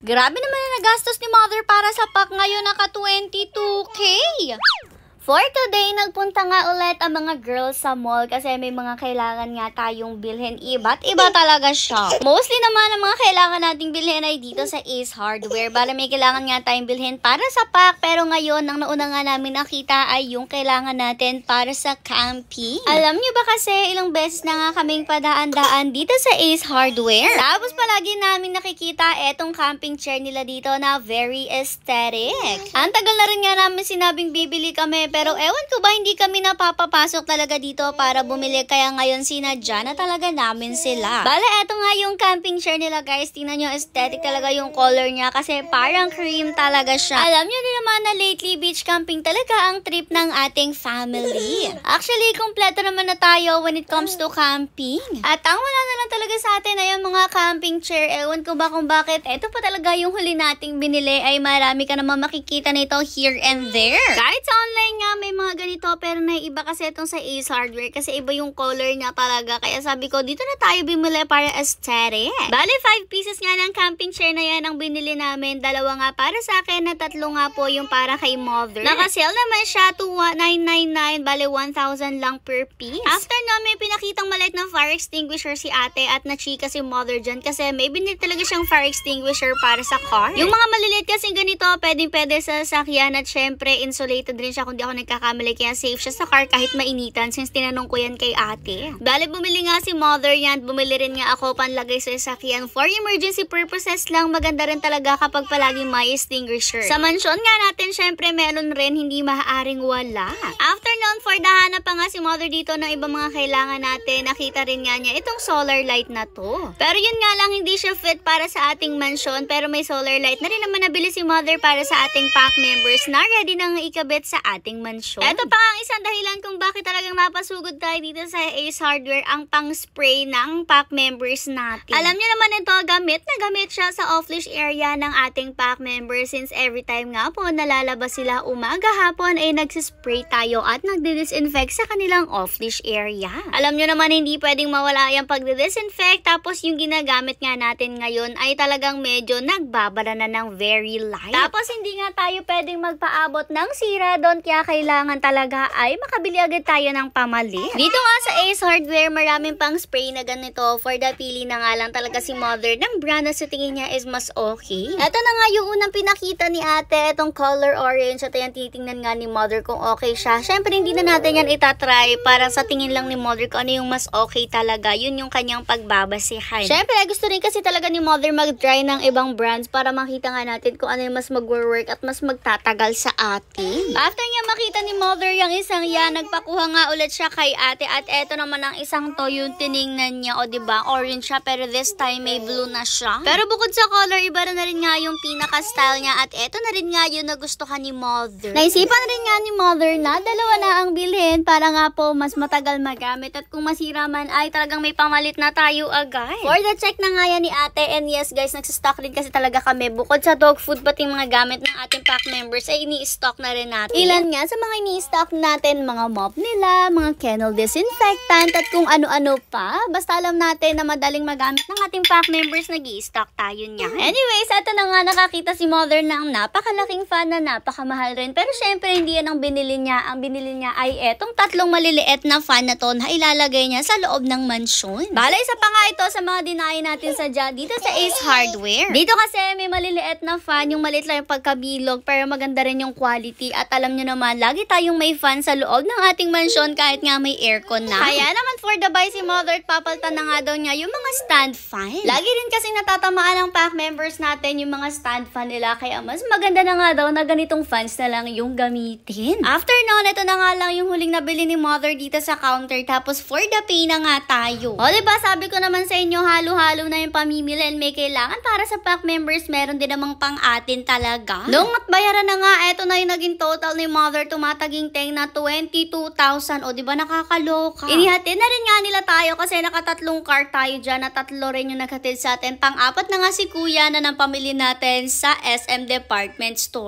Grabe naman na nagastos ni Mother para sa pack ngayon, naka 22K. For today, nagpunta nga ulit ang mga girls sa mall kasi may mga kailangan nga tayong bilhin. Iba't iba talaga siya. Mostly naman ang mga kailangan nating bilhin ay dito sa Ace Hardware. Bala may kailangan nga tayong bilhin para sa pack. Pero ngayon, ang nauna nga namin nakita ay yung kailangan natin para sa camping. Alam nyo ba kasi ilang beses na nga kaming padaan-daan dito sa Ace Hardware. Tapos palagi namin nakikita etong camping chair nila dito na very aesthetic. Ang tagal na rin nga namin sinabing bibili kami. Pero ewan ko ba, hindi kami napapapasok talaga dito para bumili. Kaya ngayon sinadya na talaga namin sila. Bale, eto nga yung camping chair nila guys. Tingnan nyo, aesthetic talaga yung color niya kasi parang cream talaga siya. Alam nyo din naman na lately beach camping talaga ang trip ng ating family. Actually, kompleto naman na tayo when it comes to camping. At ang wala na lang talaga sa atin ay yung mga camping chair. Ewan ko ba kung bakit eto pa talaga yung huli nating binili ay marami ka naman makikita nito here and there. Kahit sa online nga may mga ganito pero naiiba kasi itong sa Ace Hardware kasi iba yung color niya talaga. Kaya sabi ko dito na tayo bumili para aesthetic. Bale 5 pieces nga ng camping chair na yan ang binili namin. Dalawa nga para sa akin na tatlo nga po yung para kay Mother. Nakasale naman siya to 999. Bale 1,000 lang per piece. After no may pinakitang maliit na fire extinguisher si ate at na-chika si Mother dyan kasi may binili talaga siyang fire extinguisher para sa car. Yung mga maliliit kasi ganito pwede sa sasakyan at syempre insulated rin siya kung di ako nagkakamali kaya safe siya sa car kahit mainitan since tinanong ko yan kay ate. Bale bumili nga si Mother yan, bumili rin nga ako panlagay sa sasakyan for emergency purposes lang. Maganda rin talaga kapag palagi may extinguisher. Sa mansyon nga natin syempre meron rin, hindi maaaring wala. After noon for dahanap pa nga si Mother dito ng ibang mga kailangan natin. Nakita rin nga niya itong solar light na to. Pero yun nga lang hindi siya fit para sa ating mansyon pero may solar light na rin naman nabili si Mother para sa ating pack members na ready nang ikabit sa ating mansyon. Ito pa ang isang dahilan kung bakit talagang napasugod tayo dito sa Ace Hardware, ang pang-spray ng pack members natin. Alam niyo naman ito, gamit na gamit siya sa off-leash area ng ating pack members since every time nga po nalalabas sila umaga hapon ay nagsispray tayo at nagdi-disinfect sa kanilang off-leash area. Alam niyo naman hindi pwedeng mawala yung pagdi-disinfect tapos yung ginagamit nga natin ngayon ay talagang medyo nagbabara na ng very light. Tapos hindi nga tayo pwedeng magpaabot ng sira doon kaya kailangan talaga ay makabili agad tayo ng pamalit. Dito nga sa Ace Hardware, maraming pang spray na ganito. For the pili na nga lang talaga si Mother ng brand na sa tingin niya is mas okay. Ito na nga yung unang pinakita ni ate, itong color orange. At yan titingnan nga ni Mother kung okay siya. Syempre hindi na natin yan itatry para sa tingin lang ni Mother kung ano yung mas okay talaga. Yun yung kanyang pagbabasihan. Syempre gusto rin kasi talaga ni Mother mag-try ng ibang brands para makita nga natin kung ano yung mas mag-work at mas magtatagal sa atin. After niya makita ni Mother yung isang yan, nagpakuha nga ulit siya kay ate at eto naman ang isang to yung tiningnan niya. O diba, orange siya pero this time may blue na siya. Pero bukod sa color, iba na rin nga yung pinaka-style niya at eto na rin nga yung nagustuhan ni Mother. Naisipan rin nga ni Mother na dalawa na ang bilhin para nga po mas matagal magamit at kung masira man ay talagang may pamalit na tayo agad. For the check na nga yan ni ate and yes guys, nagsastock rin kasi talaga kami. Bukod sa dog food, pati mga gamit ng ating pack members ay ini-stock na rin natin. Ilan nga sa mga ini-stock natin, mga mop nila, mga kennel disinfectant at kung ano-ano pa. Basta alam natin na madaling magamit ng ating pack members, nag-i-stock tayo niya. Anyways, ito na nga nakakita si Mother ng napakalaking fan na napakamahal rin. Pero syempre hindi yan ang binili niya. Ang binili niya ay etong tatlong maliliit na fan na to na ilalagay niya sa loob ng mansyon. Bala, isa pa nga ito sa mga dinayin natin sa dito sa Ace Hardware. Dito kasi may maliliit na fan, yung maliit lang yung pagkabilog pero maganda rin yung quality at alam nyo naman, lagi tayong may fan sa loob ng ating mansyon kahit nga may aircon na. Kaya naman for the buy si Mother, papaltan na nga daw niya yung mga stand fan. Lagi rin kasi natatamaan ng pack members natin yung mga stand fan nila kaya mas maganda na nga daw na ganitong fans na lang yung gamitin. After noon, ito na nga lang yung huling nabili ni Mother dito sa counter tapos for the pay na nga tayo. O diba, sabi ko naman sa inyo, halo-halo na yung pamimili and may kailangan para sa pack members, meron din namang pang atin talaga. Nung bayaran na nga, eto na yung naging total ni Mother, tumataging-teng na 22,000. O diba nakakaloka? Inihatid na rin nga nila tayo kasi nakatatlong car tayo dyan na tatlo rin yung naghatid sa atin. Pang-apat na nga si Kuya na ng pamilya natin sa SM Department Store.